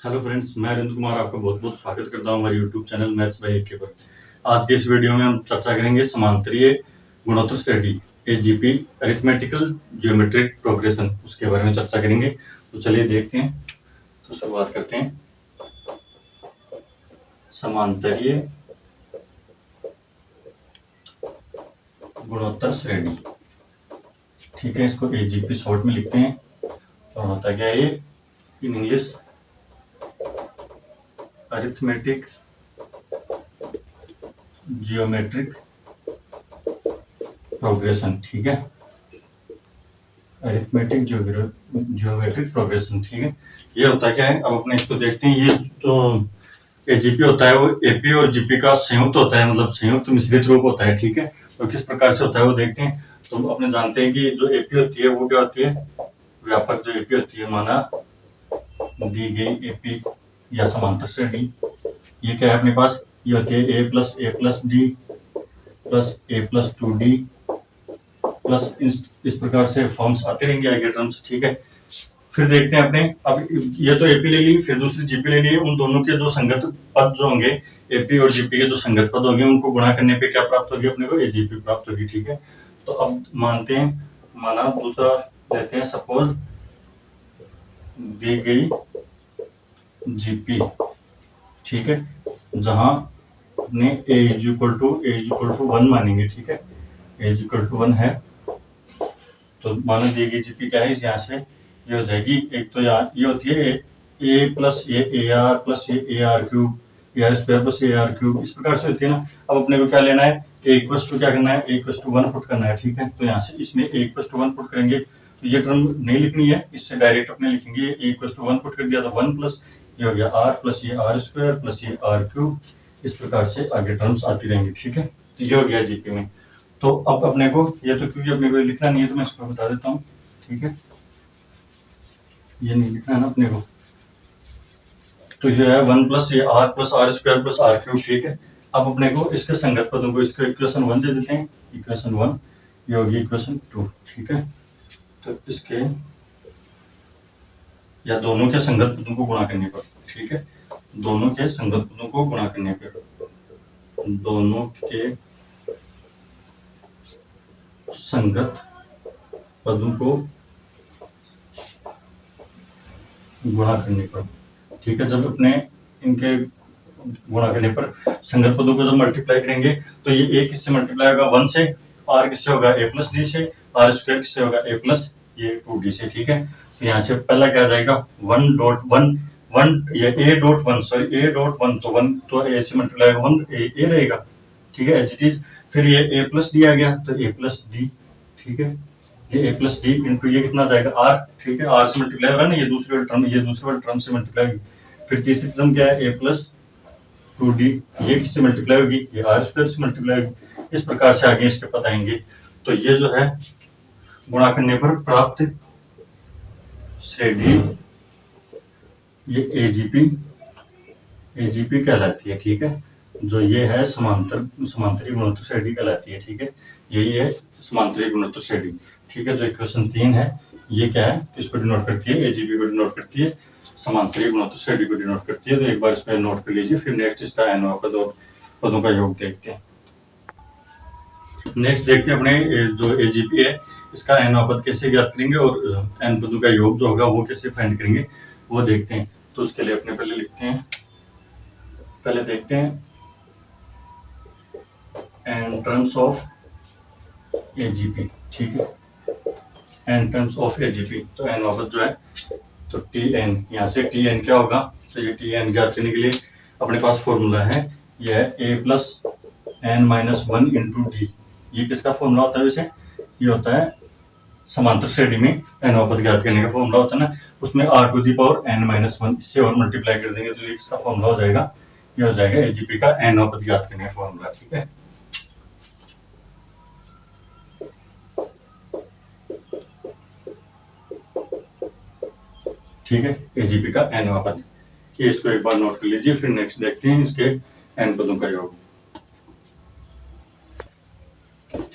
Hello friends, मैं अरिंद कुमार आपका बहुत बहुत स्वागत करता हूं हमारे YouTube channel maths by AK पर। आज के इस वीडियो में हम चर्चा करेंगे समांतरीय गुणोत्तर श्रेणी एजीपी अरिथमेटिकल ज्योमेट्रिक प्रोग्रेशन, उसके बारे में चर्चा करेंगे। तो चलिए देखते हैं। तो शुरुआत करते हैं। समांतरीय गुणोत्तर श्रेणी, ठीक है, इसको एजीपी शॉर्ट में लिखते हैं। और होता क्या है ये in English? Arithmetic geometric progression, ठीक है, अरिथमेटिक जियोमेट्रिक प्रोग्रेशन, ठीक है। ये होता क्या है, अब अपने इसको देखते हैं। ये तो एजीपी होता है, वो एपी और जीपी का संयुक्त होता है, मतलब संयुक्त मिश्रित रूप होता है, ठीक है। तो किस प्रकार से होता है वो देखते हैं। तो अपने जानते हैं कि जो एपी होती है वो क्या होती है, व्यापक जो एपी होती है, माना दी गई एपी या समांतर श्रेणी, ये क्या है अपने पास, ये होती है a plus D plus A plus 2d plus इस प्रकार से फॉर्म्स आते रहेंगे आगे टर्म्स, ठीक है। फिर देखते हैं अपने, अब ये तो एपी ले ली, फिर दूसरी जीपी ले ली। उन दोनों के जो संगत पद जो होंगे, एपी और जीपी के जो संगत पद होंगे, उनको गुणा करने पे क्या प्राप्त होगी अपने को, एजीपी प्राप्त होगी, ठीक है। तो अब मानते हैं, माना दूसरा लेते हैं, सपोज दी गई जीपी, ठीक है, जहां अपने ए इज इक्वल टू 1 मानेंगे, ठीक है, ए इज इक्वल टू 1 है। तो माना दी गई जीपी क्या है, यहाँ से ये हो जाएगी, एक तो यहाँ ये होती है a plus a r plus a r cube, a r square plus a r cube, इस प्रकार से होती है ना। अब अपने को क्या लेना है, ए इक्वल्स टू क्या करना है, ए इक्वल्स टू 1 पुट करना है, ठीक है। तो यहाँ से इसमें ए इक्वल्स टू 1 पुट करेंगे, तो ये टर्म नहीं लिखनी है, इससे डायरेक्ट अपने लिखेंगे ए इक्वल्स टू 1 पुट कर दिया तो 1 प्लस ये हो गया आर प्लस ये आर स्क्वायर प्लस ये आर क्यूब, इस प्रकार से आगे टर्म्स आती रहेंगी, ठीक है। तो ये हो गया जीपी में। तो अब अपने को ये तो क्योंकि अपने को लिखना नहीं है तो मैं इसको बता देता हूँ, ठीक है, ये नहीं लिखना है ना अपने को। तो ये है 1 प्लस ये r plus r square plus r cube, ठीक है। अब अपने को इसके संगत पदों को इसको इक्वेशन 1 दे देते हैं, इक्वेशन 1 ये होगी इक्वेशन 2, ठीक है। तो इसके या दोनों के संगत पदों को गुणा करने पर, ठीक है, दोनों के संगत पदों को गुणा करने पर, दोनों के संगत पदों को गुणा करने पर, ठीक है। जब अपने इनके गुणा करने पर संगत पदों को जब मल्टीप्लाई करेंगे तो ये ए किससे मल्टीप्लाई होगा, 1 से, आर किससे होगा, ए प्लस डी से, आर स्क्वायर किससे होगा, ए प्लस ये 2d से, ठीक है। तो यहाँ से पहला क्या आ जाएगा 1.1 ये ए डॉट 1 सॉरी ए डॉट 1, तो 1 तो ए से मल्टीप्लाई होगा 1 ए रहेगा, ठीक है, एज इट इज। फिर ये ए प्लस डी आ गया तो ए प्लस डी, ठीक है, ये ए प्लस डी इंटू ये कितना जाएगा आर, ठीक है, आर से मल्टीप्लाई होगा ना, ये दूसरी वाली टर्म, ये दूसरी वाली टर्म से मल्टीप्लाई होगी। फिर तीसरी टर्म क्या है, ए प्लस 2d, ये किससे मल्टीप्लाई होगी, ये आर स्क्वायर से मल्टीप्लाई होगी। इस प्रकार से आगे इसके पद आएंगे। तो ये जो है गुणा करने पर प्राप्त श्रेणी ये एजीपी कहलाती है, ठीक है। जो ये है समांतरी गुणोत्तर श्रेणी कहलाती है, ठीक है, यही है समांतरी गुणोत्तर श्रेणी, ठीक है। जो इक्वेशन 3 है ये क्या है, किसको डिनोट करती है, एजीपी को डिनोट करती है, समांतरी गुणोत्तर श्रेणी को डिनोट करती है। तो एक बार इस पर नोट कर लीजिए। फिर नेक्स्ट इसका एन पद और पदों का योग देखते हैं। नेक्स्ट देखते हैं अपने जो एजीपी है इसका एन पद कैसे ज्ञात करेंगे और एन पदों का योग जो होगा वो कैसे फाइंड करेंगे वो देखते हैं। तो उसके लिए अपने पहले लिखते हैं, पहले देखते हैं in terms of AGP, ठीक है, in terms of AGP। तो n वापस जो है तो Tn, यहाँ से Tn क्या होगा, तो ये Tn ज्ञात करने के लिए अपने पास फॉर्मूला है, यह है a plus n minus 1 into D. ये किसका फॉर्मूला होता है वैसे, ये होता है समांतर श्रेणी में n वापस ज्ञात करने का फॉर्मूला होता है ना, उसमें r to the power n minus 1 इससे और मल्टीप्लाई कर देंगे तो ये किसका फॉर्मूला हो जाएगा, ये हो जाएगा एजीपी का n वापस ज्ञात करने का फॉर्मूला, ठीक है। ठीक है, एजीपी का एन पद, ये इसको एक बार नोट कर लीजिए। फिर नेक्स्ट देखते हैं इसके एन पदों का योग।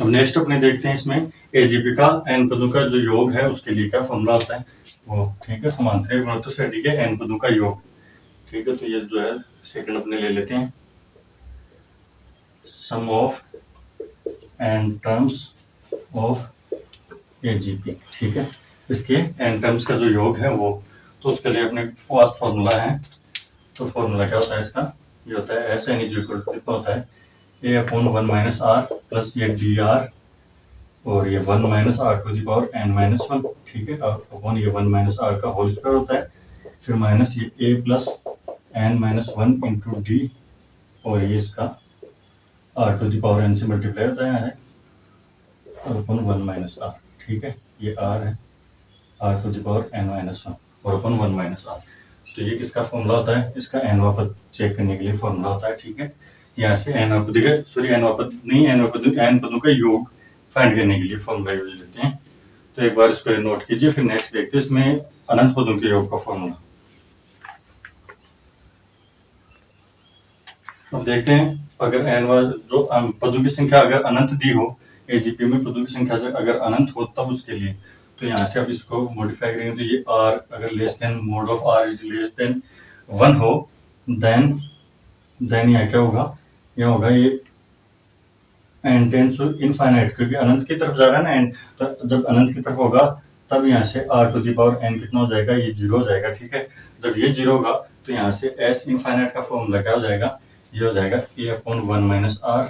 अब नेक्स्ट अपने देखते हैं इसमें एजीपी का एन पदों का जो योग है उसके लिए क्या फॉर्मूला होता है वो, ठीक है, समांतरिक गुणोत्तर श्रेणी के एन पदों का योग। ठीक है। तो ये जो है सेकंड अपने ले लेते हैं, sum of n terms of AGP, ठीक है। इसके एन टर्म्स का जो योग है वो, तो उसके लिए अपने पास फॉर्मूला है। तो फॉर्मूला क्या होता है इसका, ये होता है S n is equal to, कितना होता है a upon 1 minus r plus ये डी आर, और ये 1 minus r to the power n minus 1, ठीक है, अपॉन ये 1 माइनस आर का होल स्क्वायर होता है, फिर माइनस ये a plus n minus 1 into d, और ये इसका r to the power n से मल्टीप्लाई होता है और अपन 1 माइनस आर, ठीक है, ये आर है, r to the power n minus 1 और अपन 1 माइनस आर। तो ये किसका फॉर्मूला होता है, इसका एनवा पद चेक करने के लिए फॉर्मूला होता है, ठीक है। यहाँ से एनवा पद का, सॉरी एनवा पद नहीं, एन पदों का योग फाइंड करने के लिए फॉर्मूला यूज लेते हैं। तो एक बार इसको नोट कीजिए, फिर नेक्स्ट देखते हैं इसमें अनंत पदों के योग का फॉर्मूला। अब देखते हैं, अगर एनवा जो पदों की संख्या अगर अनंत दी हो, एजीपी में पदों की संख्या अगर अनंत हो तब उसके लिए, तो यहाँ से अब इसको मॉडिफाई करेंगे, तो ये आर अगर less than mod of r is less than 1 हो, देन यहाँ क्या होगा, यह होगा ये एन टेंड्स टू इनफाइनाइट, क्योंकि अनंत की तरफ जा रहा है ना एन, तो जब अनंत की तरफ होगा तब यहाँ से r to the power n कितना हो जाएगा, ये 0 हो जाएगा, ठीक है। जब ये 0 होगा तो यहाँ से एस इनफाइनाइट का फॉर्मूला क्या हो जाएगा, ये हो जाएगा ए अपॉन 1 माइनस आर,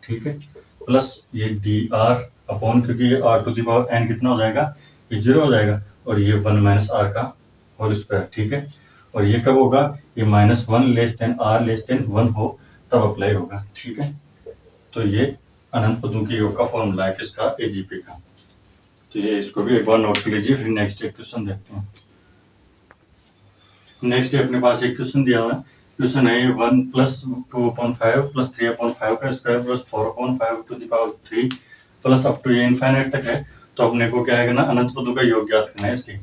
ठीक है, प्लस ये डी आर अपॉन, क्योंकि ये r to the power n कितना हो जाएगा, ये 0 हो जाएगा, और ये 1 माइनस आर का होल स्क्वायर, ठीक है। और ये कब होगा, ये -1 less than r less than 1 हो तब अप्लाई होगा, ठीक है। तो ये अनंत पदों के योग का फॉर्मूला है किसका, एजीपी का। तो ये इसको भी एक बार नोट कर लीजिए, फिर नेक्स्ट एक क्वेश्चन देखते हैं। नेक्स्ट अपने पास एक क्वेश्चन दिया हुआ है, क्वेश्चन है 1 प्लस 2/5 प्लस 3/5 का square plus 4/5 to the power 3 plus up to ये इनफाइनाइट तक है। तो अपने को क्या है ना, अनंत पदों का योग ज्ञात करना है इसकी,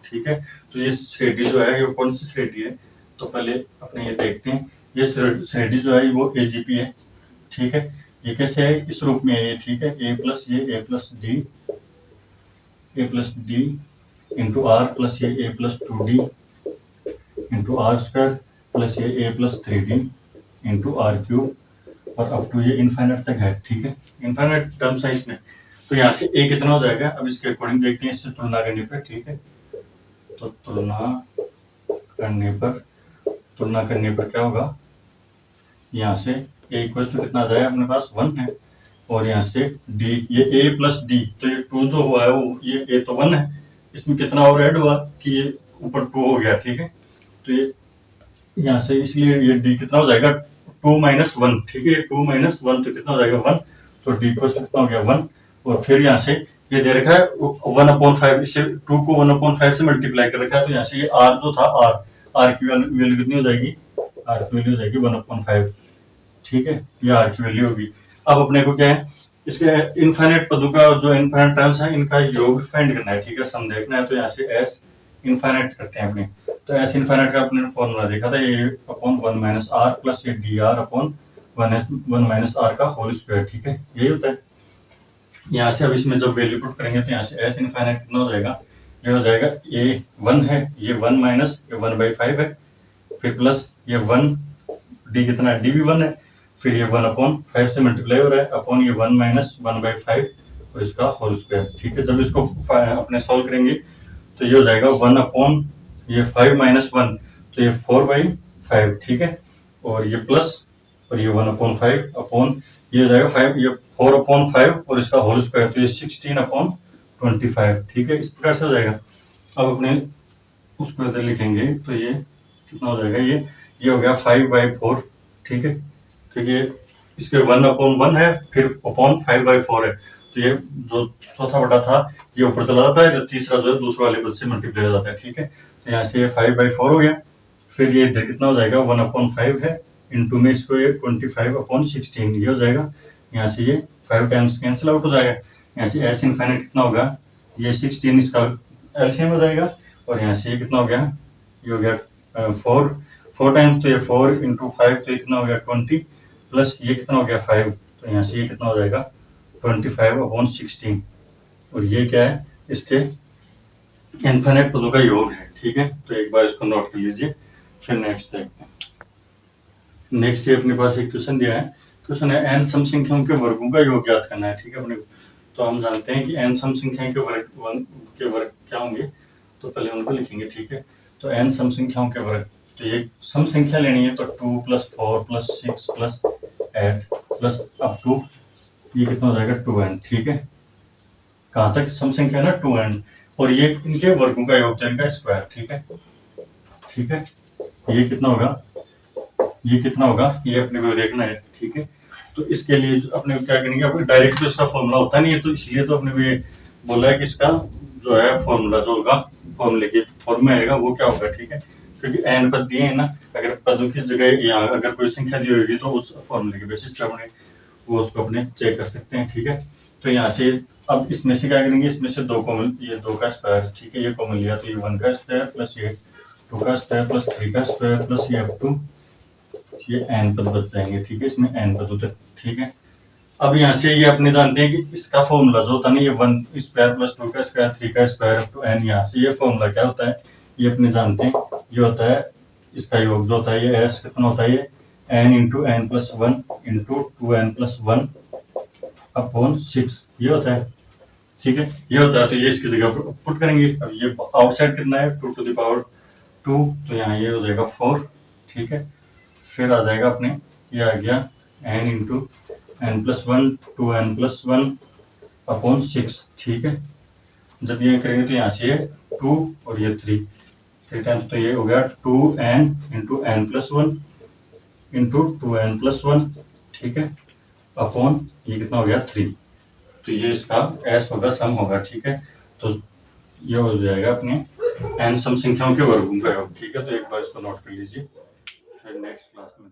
ठीक है। तो ये श्रेणी जो है, ये कौन सी श्रेणी है, तो पहले अपने ये देखते हैं, ये श्रेणी जो है वो एजीपी है, ठीक है। ये कैसे है, इस रूप में है ये, ठीक है, a plus d into r plus ये a plus 2d into r square plus ये a plus 3d into r cube, और अप टू ये इनफाइनाइट तक है, ठीक है। इनफाइनाइट टर्म्स है इसमें, तो यहाँ से ए कितना हो जाएगा, अब इसके अकॉर्डिंग देखते हैं, इससे तुलना करने पर, ठीक है। तो तुलना करने पर क्या होगा, यहाँ से ए इक्वल टू कितना आ जाएगा, अपने पास 1 है, और यहाँ से डी, ये ए प्लस डी, तो ये 2 जो हुआ है वो, ये ए तो 1 है, इसमें कितना और ऐड हुआ कि ये ऊपर 2 हो गया, ठीक है। तो ये यहाँ से इसलिए ये डी कितना हो जाएगा, 2 माइनस 1, ठीक है, 2 माइनस 1 तो कितना हो जाएगा 1, तो डी इक्वल टू कितना हो गया 1, और फिर यहाँ से ये दे रखा है 1/5, इससे 2 को 1/5 से मल्टीप्लाई कर रखा है, तो यहाँ से ये आर जो था, आर की वैल्यू कितनी हो जाएगी, आर की वैल्यू हो जाएगी 1/5, ठीक है, ये आर की वैल्यू होगी। अब अपने को क्या है, इसके इनफाइनाइट पदों का जो इनफाइनाइट टर्म्स है इनका योग फाइंड करना है, ठीक है, सम देखना है। तो यहाँ से एस इनफाइनाइट करते हैं अपने, तो एस इनफाइनाइट का अपने फॉर्मूला देखा था, ये अपॉन 1 माइनस आर प्लस ये d r upon 1 minus r का होल स्क्वायर, ठीक है, यही होता है। यहाँ से अब इसमें जब वैल्यू पुट करेंगे तो यहाँ से एस इनफाइनाइट कितना हो जाएगा, ये हो जाएगा, ये 1 है, ये 1 माइनस ये 1/5 है, फिर प्लस ये 1, डी कितना है, डी भी 1 है, फिर ये 1/5 से मल्टीप्लाई हो रहा है, अपॉन ये 1 माइनस 1/5 और इसका होल स्क्वायर, ठीक है। जब इसको अपने सॉल्व करेंगे तो ये हो जाएगा 1 अपॉन ये 5 माइनस 1, तो ये 4/5, ठीक है, और ये प्लस, और ये 1/5 अपॉन ये हो जाएगा 5, ये 4/5 और इसका होल स्क्वायर, तो ये 16/25, ठीक है, इस प्रकार से हो जाएगा। अब अपने उसको इधर लिखेंगे तो ये कितना हो जाएगा, ये हो गया 5/4, ठीक है, क्योंकि इसके 1/1 है, फिर अपॉन 5/4 है, तो ये जो चौथा बटा था ये ऊपर चला जाता है, जो तीसरा जो है दूसरे वाले पद से मल्टीप्लाई हो जाता है, ठीक है। तो यहाँ से ये 5/4 हो गया, फिर ये इधर कितना हो जाएगा 1/5 है, इंटू में इसको ये 25/16 ये हो जाएगा। यहाँ से ये 5 टाइम्स कैंसिल आउट हो जाएगा, यहाँ से एस इनफाइनाइट कितना होगा, ये 16 इसका एलसीएम हो जाएगा, और यहाँ से ये कितना हो गया, ये हो गया 4 टाइम्स, तो ये 4 इंटू 5 तो ये कितना हो गया 20, प्लस ये कितना हो गया 5, तो यहाँ से ये कितना हो जाएगा 25/16, और ये क्या है, इसके इनफाइनाइट पदों का योग है, ठीक है। तो एक बार इसको नोट कर लीजिए, फिर नेक्स्ट देखते हैं। नेक्स्ट ये अपने पास एक क्वेश्चन दिया है। क्वेश्चन है n सम संख्याओं के वर्गों का योग ज्ञात करना है। ठीक है अपने को। तो हम जानते हैं कि n सम संख्याओं के वर्ग क्या होंगे, तो पहले उनको लिखेंगे। ठीक है, तो n सम संख्याओं के वर्ग, तो ये सम संख्या लेनी है तो 2 + 4 + 6 + 8 प्लस अप टू ये कितना हो जाएगा 2n। ठीक है, कहाँ तक सम संख्या है ना 2n, और ये इनके वर्गों का योग, इनका स्क्वायर। ठीक है, ठीक है, ये कितना होगा, ये कितना होगा, ये अपने को देखना है। ठीक है, तो इसके लिए अपने को क्या करेंगे, अपने डायरेक्ट तो इसका फॉर्मूला होता नहीं है, तो इसलिए तो अपने को ये बोला है कि इसका जो है फॉर्मूला जो होगा, फॉर्मूले के फॉर्म में आएगा वो क्या होगा। ठीक है, क्योंकि एन पद दिए हैं ना, अगर पदों की जगह यहाँ अगर कोई संख्या दी होगी तो उस फॉर्मूले के बेसिस पे अपने वो उसको अपने चेक कर सकते हैं। ठीक है, तो यहाँ से अब इसमें से क्या करेंगे, इसमें से 2 कॉमन, ये 2 का स्क्वायर। ठीक है, ये कॉमन लिया तो ये 1 का स्क्वायर प्लस ये 2 का स्क्वायर प्लस 3 का स्क्वायर प्लस ये अप टू ये n पद बच जाएंगे। ठीक है, इसमें n पद होते। ठीक है, अब यहाँ से ये अपने जानते हैं कि इसका फॉर्मूला जो होता है ना, ये 1 स्क्वायर प्लस 2 का स्क्वायर 3 का स्क्वायर अप टू n, यहाँ से ये फॉर्मूला क्या होता है, ये अपने जानते हैं, ये होता है इसका योग जो होता है ये s कितना होता है, ये n into n plus 1 into 2n plus 1 upon 6 ये होता है। ठीक है, ये होता है, तो ये इसकी जगह पर पुट करेंगे। अब ये आउटसाइड कितना है 2 टू द पावर 2, तो यहाँ ये हो जाएगा 4। ठीक है, फिर आ जाएगा अपने, ये आ गया n into n plus 1 2n plus 1 upon 6। ठीक है, जब ये करेंगे तो यहाँ से ये 2 और ये 3 टाइम्स, तो ये हो गया 2n into n plus 1 into 2n plus 1। ठीक है, अपॉन ये कितना हो गया 3, तो ये इसका s होगा, सम होगा। ठीक है, तो ये हो जाएगा अपने n सम संख्याओं के वर्गों का योग। ठीक है, तो एक बार इसको नोट कर लीजिए, फिर नेक्स्ट क्लास में